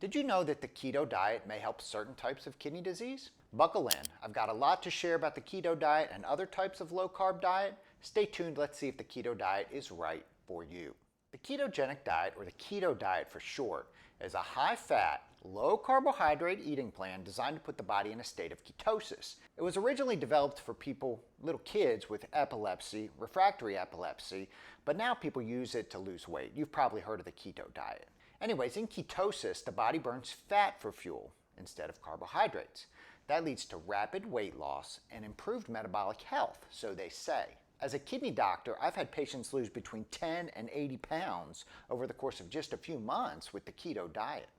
Did you know that the keto diet may help certain types of kidney disease? Buckle in. I've got a lot to share about the keto diet and other types of low-carb diet. Stay tuned. Let's see if the keto diet is right for you. The ketogenic diet, or the keto diet for short, is a high-fat, low-carbohydrate eating plan designed to put the body in a state of ketosis. It was originally developed for people, little kids with epilepsy, refractory epilepsy, but now people use it to lose weight. You've probably heard of the keto diet. Anyways, in ketosis, the body burns fat for fuel instead of carbohydrates. That leads to rapid weight loss and improved metabolic health, so they say. As a kidney doctor, I've had patients lose between 10 and 80 pounds over the course of just a few months with the keto diet.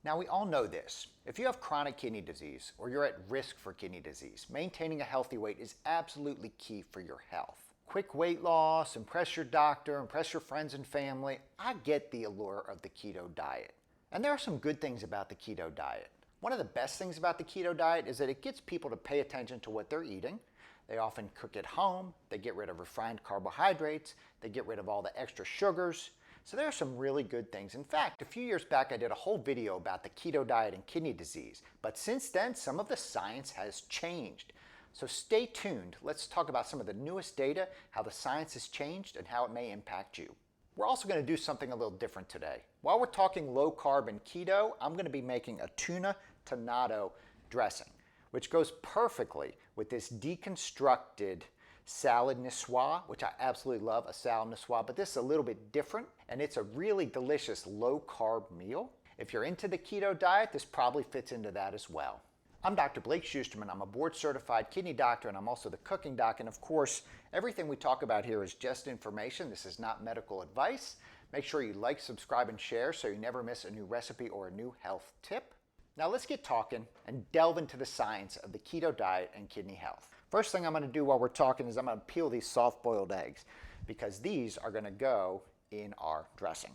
Now, we all know this. If you have chronic kidney disease or you're at risk for kidney disease, maintaining a healthy weight is absolutely key for your health. Quick weight loss, impress your doctor, impress your friends and family. I get the allure of the keto diet. And there are some good things about the keto diet. One of the best things about the keto diet is that it gets people to pay attention to what they're eating. They often cook at home, they get rid of refined carbohydrates, they get rid of all the extra sugars. So there are some really good things. In fact, a few years back I did a whole video about the keto diet and kidney disease. But since then, some of the science has changed. So stay tuned. Let's talk about some of the newest data, how the science has changed, and how it may impact you. We're also going to do something a little different today. While we're talking low carb and keto, I'm going to be making a tuna tonnato dressing, which goes perfectly with this deconstructed salad niçoise, which I absolutely love, a salad niçoise, but this is a little bit different, and it's a really delicious low carb meal. If you're into the keto diet, this probably fits into that as well. I'm Dr. Blake Schusterman. I'm a board-certified kidney doctor, and I'm also the cooking doc. And of course, everything we talk about here is just information. This is not medical advice. Make sure you like, subscribe, and share so you never miss a new recipe or a new health tip. Now let's get talking and delve into the science of the keto diet and kidney health. First thing I'm going to do while we're talking is I'm going to peel these soft-boiled eggs because these are going to go in our dressing.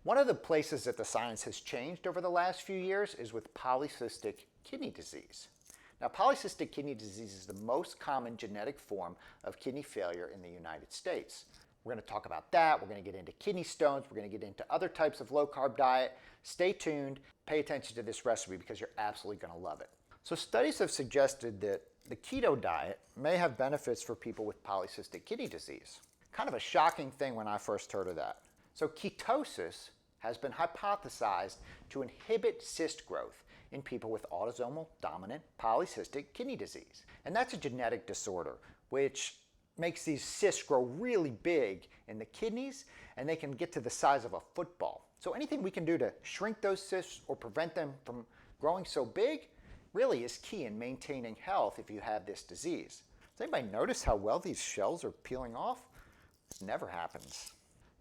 One of the places that the science has changed over the last few years is with polycystic kidney disease. Now, polycystic kidney disease is the most common genetic form of kidney failure in the United States. We're going to talk about that. We're going to get into kidney stones. We're going to get into other types of low-carb diet. Stay tuned. Pay attention to this recipe because you're absolutely going to love it. So studies have suggested that the keto diet may have benefits for people with polycystic kidney disease. Kind of a shocking thing when I first heard of that. So ketosis has been hypothesized to inhibit cyst growth in people with autosomal dominant polycystic kidney disease. And that's a genetic disorder which makes these cysts grow really big in the kidneys, and they can get to the size of a football. So anything we can do to shrink those cysts or prevent them from growing so big really is key in maintaining health if you have this disease. Does anybody notice how well these shells are peeling off? This never happens.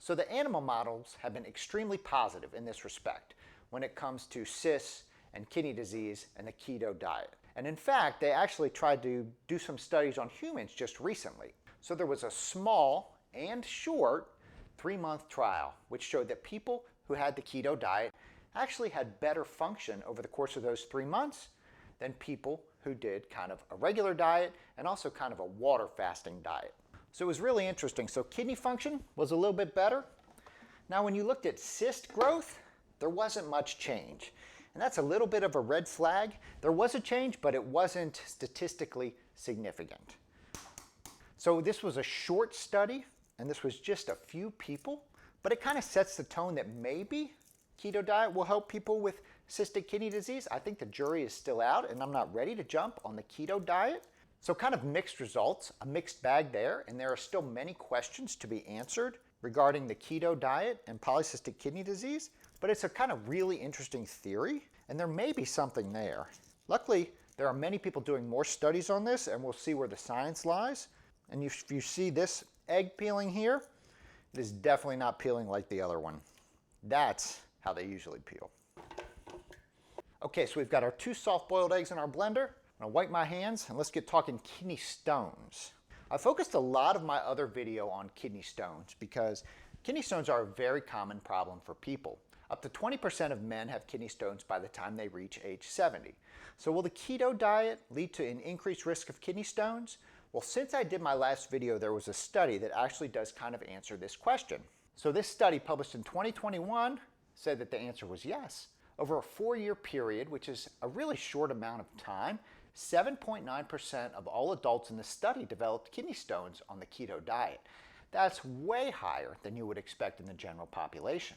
So the animal models have been extremely positive in this respect when it comes to cysts and kidney disease and the keto diet. And in fact, they actually tried to do some studies on humans just recently. So there was a small and short 3-month trial which showed that people who had the keto diet actually had better function over the course of those 3 months than people who did kind of a regular diet and also kind of a water fasting diet. So it was really interesting. So kidney function was a little bit better. Now when you looked at cyst growth, there wasn't much change. And that's a little bit of a red flag. There was a change, but it wasn't statistically significant. So this was a short study, and this was just a few people, but it kind of sets the tone that maybe keto diet will help people with cystic kidney disease. I think the jury is still out, and I'm not ready to jump on the keto diet. So kind of mixed results, a mixed bag there, and there are still many questions to be answered regarding the keto diet and polycystic kidney disease, but it's a kind of really interesting theory, and there may be something there. Luckily, there are many people doing more studies on this, and we'll see where the science lies. And if you see this egg peeling here, it is definitely not peeling like the other one. That's how they usually peel. Okay, so we've got our 2 soft-boiled eggs in our blender. I'm going to wipe my hands and let's get talking kidney stones. I focused a lot of my other video on kidney stones because kidney stones are a very common problem for people. Up to 20% of men have kidney stones by the time they reach age 70. So will the keto diet lead to an increased risk of kidney stones? Well, since I did my last video, there was a study that actually does kind of answer this question. So this study published in 2021 said that the answer was yes. Over a 4-year period, which is a really short amount of time, 7.9% of all adults in the study developed kidney stones on the keto diet. That's way higher than you would expect in the general population.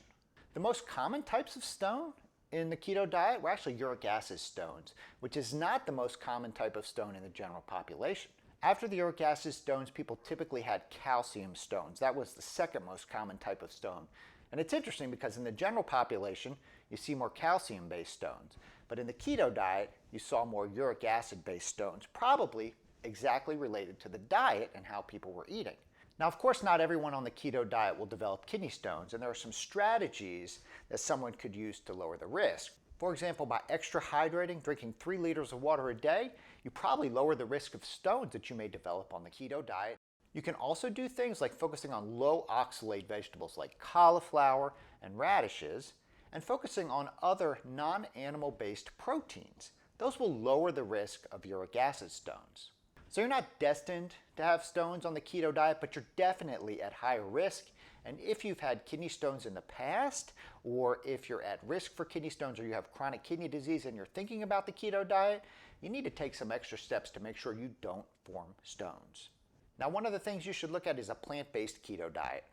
The most common types of stone in the keto diet were actually uric acid stones, which is not the most common type of stone in the general population. After the uric acid stones, people typically had calcium stones. That was the second most common type of stone. And it's interesting because in the general population, you see more calcium-based stones. But in the keto diet, you saw more uric acid-based stones, probably exactly related to the diet and how people were eating. Now, of course, not everyone on the keto diet will develop kidney stones, and there are some strategies that someone could use to lower the risk. For example, by extra hydrating, drinking 3 liters of water a day, you probably lower the risk of stones that you may develop on the keto diet. You can also do things like focusing on low oxalate vegetables like cauliflower and radishes, and focusing on other non-animal based proteins. Those will lower the risk of uric acid stones. So you're not destined to have stones on the keto diet, but you're definitely at higher risk. And if you've had kidney stones in the past, or if you're at risk for kidney stones, or you have chronic kidney disease and you're thinking about the keto diet, you need to take some extra steps to make sure you don't form stones. Now, one of the things you should look at is a plant-based keto diet,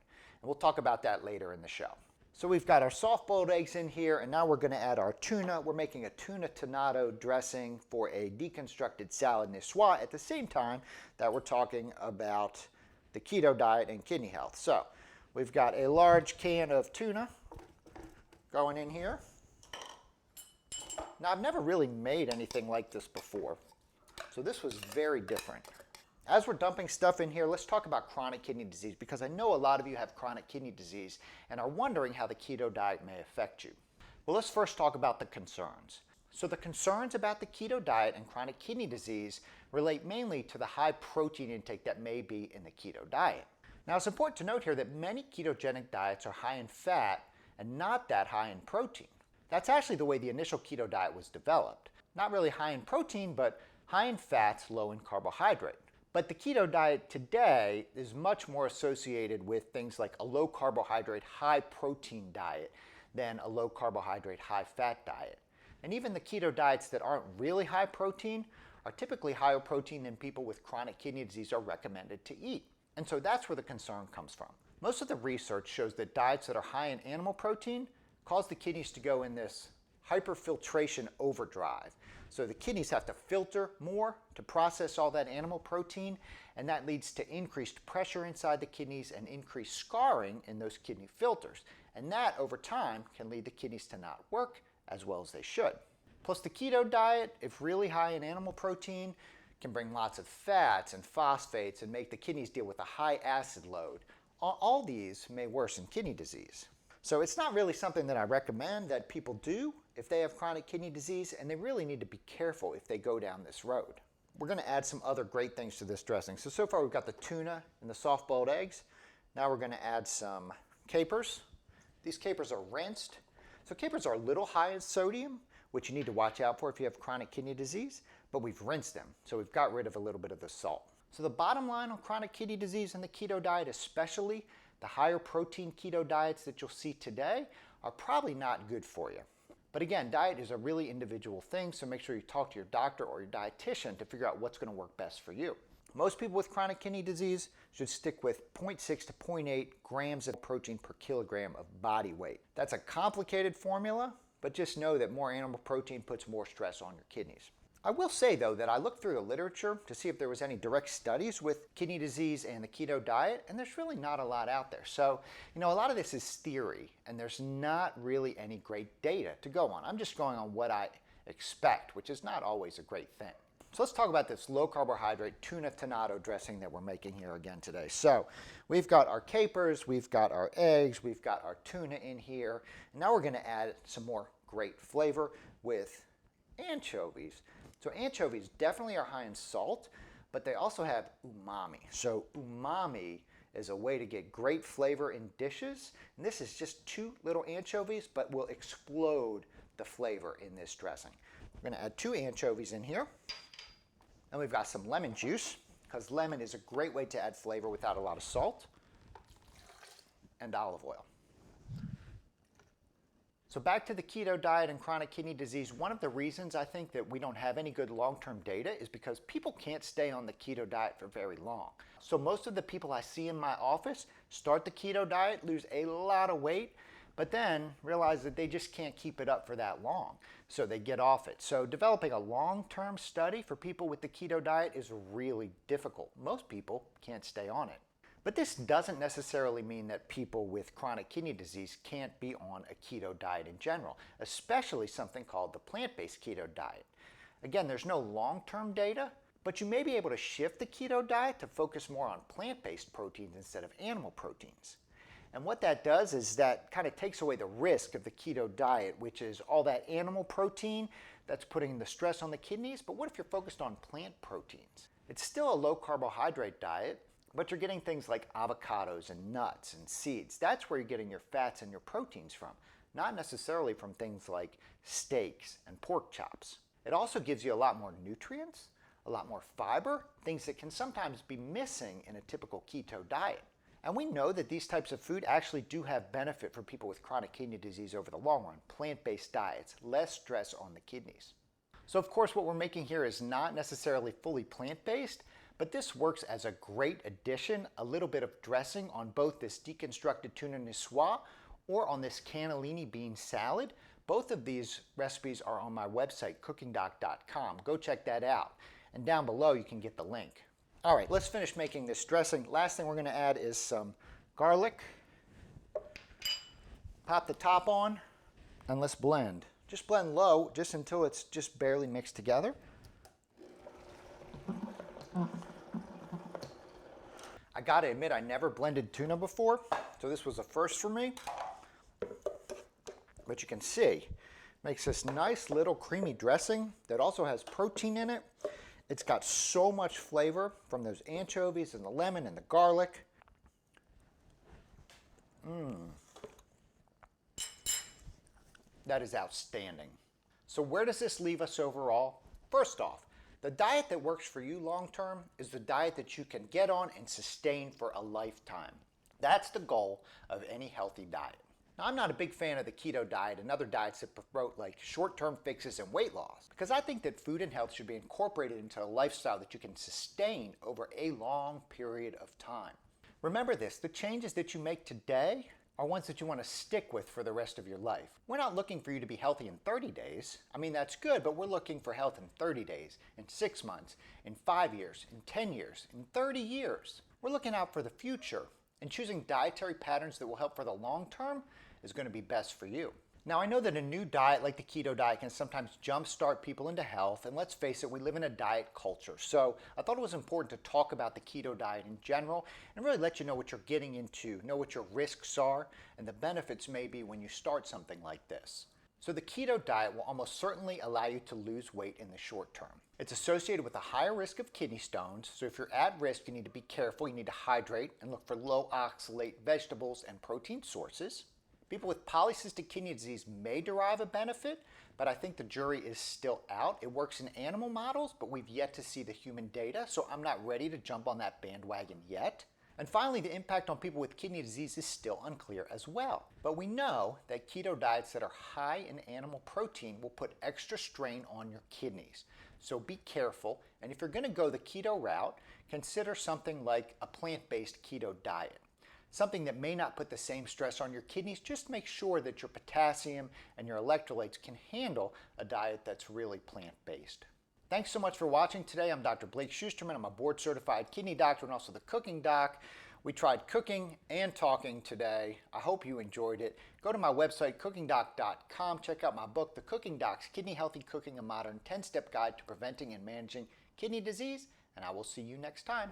and we'll talk about that later in the show. So we've got our soft-boiled eggs in here, and now we're going to add our tuna. We're making a Tuna Tonnato dressing for a deconstructed salad niçoise at the same time that we're talking about the keto diet and kidney health. So we've got a large can of tuna going in here. Now, I've never really made anything like this before, so this was very different. As we're dumping stuff in here, let's talk about chronic kidney disease, because I know a lot of you have chronic kidney disease and are wondering how the keto diet may affect you. Well, let's first talk about the concerns. So the concerns about the keto diet and chronic kidney disease relate mainly to the high protein intake that may be in the keto diet. Now, it's important to note here that many ketogenic diets are high in fat and not that high in protein. That's actually the way the initial keto diet was developed. Not really high in protein, but high in fats, low in carbohydrate. But the keto diet today is much more associated with things like a low carbohydrate, high protein diet than a low carbohydrate, high fat diet. And even the keto diets that aren't really high protein are typically higher protein than people with chronic kidney disease are recommended to eat. And so that's where the concern comes from. Most of the research shows that diets that are high in animal protein cause the kidneys to go in this hyperfiltration overdrive. So the kidneys have to filter more to process all that animal protein, and that leads to increased pressure inside the kidneys and increased scarring in those kidney filters. And that, over time, can lead the kidneys to not work as well as they should. Plus, the keto diet, if really high in animal protein, can bring lots of fats and phosphates and make the kidneys deal with a high acid load. All these may worsen kidney disease. So it's not really something that I recommend that people do if they have chronic kidney disease, and they really need to be careful if they go down this road. We're going to add some other great things to this dressing. So far we've got the tuna and the soft-boiled eggs. Now we're going to add some capers. These capers are rinsed. So capers are a little high in sodium, which you need to watch out for if you have chronic kidney disease, but we've rinsed them, so we've got rid of a little bit of the salt. So the bottom line on chronic kidney disease and the keto diet, especially the higher protein keto diets that you'll see today, are probably not good for you. But again, diet is a really individual thing, so make sure you talk to your doctor or your dietitian to figure out what's going to work best for you. Most people with chronic kidney disease should stick with 0.6 to 0.8 grams of protein per kilogram of body weight. That's a complicated formula, but just know that more animal protein puts more stress on your kidneys. I will say, though, that I looked through the literature to see if there was any direct studies with kidney disease and the keto diet, and there's really not a lot out there. So, a lot of this is theory, and there's not really any great data to go on. I'm just going on what I expect, which is not always a great thing. So let's talk about this low carbohydrate Tuna Tonnato dressing that we're making here again today. So we've got our capers, we've got our eggs, we've got our tuna in here, and now we're going to add some more great flavor with anchovies. So anchovies definitely are high in salt, but they also have umami. So umami is a way to get great flavor in dishes. And this is just 2 little anchovies, but will explode the flavor in this dressing. We're going to add 2 anchovies in here. And we've got some lemon juice, because lemon is a great way to add flavor without a lot of salt. And olive oil. So back to the keto diet and chronic kidney disease, one of the reasons I think that we don't have any good long-term data is because people can't stay on the keto diet for very long. So most of the people I see in my office start the keto diet, lose a lot of weight, but then realize that they just can't keep it up for that long. So they get off it. So developing a long-term study for people with the keto diet is really difficult. Most people can't stay on it. But this doesn't necessarily mean that people with chronic kidney disease can't be on a keto diet in general, especially something called the plant-based keto diet. Again, there's no long-term data, but you may be able to shift the keto diet to focus more on plant-based proteins instead of animal proteins. And what that does is that kind of takes away the risk of the keto diet, which is all that animal protein that's putting the stress on the kidneys. But what if you're focused on plant proteins? It's still a low carbohydrate diet, but you're getting things like avocados and nuts and seeds. That's where you're getting your fats and your proteins from, not necessarily from things like steaks and pork chops. It also gives you a lot more nutrients, a lot more fiber, things that can sometimes be missing in a typical keto diet. And we know that these types of food actually do have benefit for people with chronic kidney disease over the long run. Plant-based diets, less stress on the kidneys. So of course what we're making here is not necessarily fully plant-based, but this works as a great addition, a little bit of dressing on both this deconstructed tuna niçoise or on this cannellini bean salad. Both of these recipes are on my website, cookingdoc.com. Go check that out. And down below you can get the link. All right, let's finish making this dressing. Last thing we're going to add is some garlic. Pop the top on and let's blend. Just blend low, just until it's just barely mixed together. I gotta admit, I never blended tuna before, so this was a first for me. But you can see, makes this nice little creamy dressing that also has protein in it. It's got so much flavor from those anchovies and the lemon and the garlic. That is outstanding. So where does this leave us overall? First off, the diet that works for you long term is the diet that you can get on and sustain for a lifetime. That's the goal of any healthy diet. Now, I'm not a big fan of the keto diet and other diets that promote like short-term fixes and weight loss, because I think that food and health should be incorporated into a lifestyle that you can sustain over a long period of time. Remember this, the changes that you make today are ones that you want to stick with for the rest of your life. We're not looking for you to be healthy in 30 days. I mean, that's good, but we're looking for health in 30 days, in 6 months, in 5 years, in 10 years, in 30 years. We're looking out for the future, and choosing dietary patterns that will help for the long term is going to be best for you. Now, I know that a new diet like the keto diet can sometimes jumpstart people into health, and let's face it, we live in a diet culture. So I thought it was important to talk about the keto diet in general and really let you know what you're getting into, know what your risks are, and the benefits may be when you start something like this. So the keto diet will almost certainly allow you to lose weight in the short term. It's associated with a higher risk of kidney stones, so if you're at risk, you need to be careful. You need to hydrate and look for low oxalate vegetables and protein sources. People with polycystic kidney disease may derive a benefit, but I think the jury is still out. It works in animal models, but we've yet to see the human data, so I'm not ready to jump on that bandwagon yet. And finally, the impact on people with kidney disease is still unclear as well. But we know that keto diets that are high in animal protein will put extra strain on your kidneys. So be careful, and if you're going to go the keto route, consider something like a plant-based keto diet. Something that may not put the same stress on your kidneys. Just make sure that your potassium and your electrolytes can handle a diet that's really plant-based. Thanks so much for watching today. I'm Dr. Blake Schusterman. I'm a board-certified kidney doctor and also the cooking doc. We tried cooking and talking today. I hope you enjoyed it. Go to my website, cookingdoc.com. Check out my book, The Cooking Doc's Kidney Healthy Cooking, a Modern 10-Step Guide to Preventing and Managing Kidney Disease, and I will see you next time.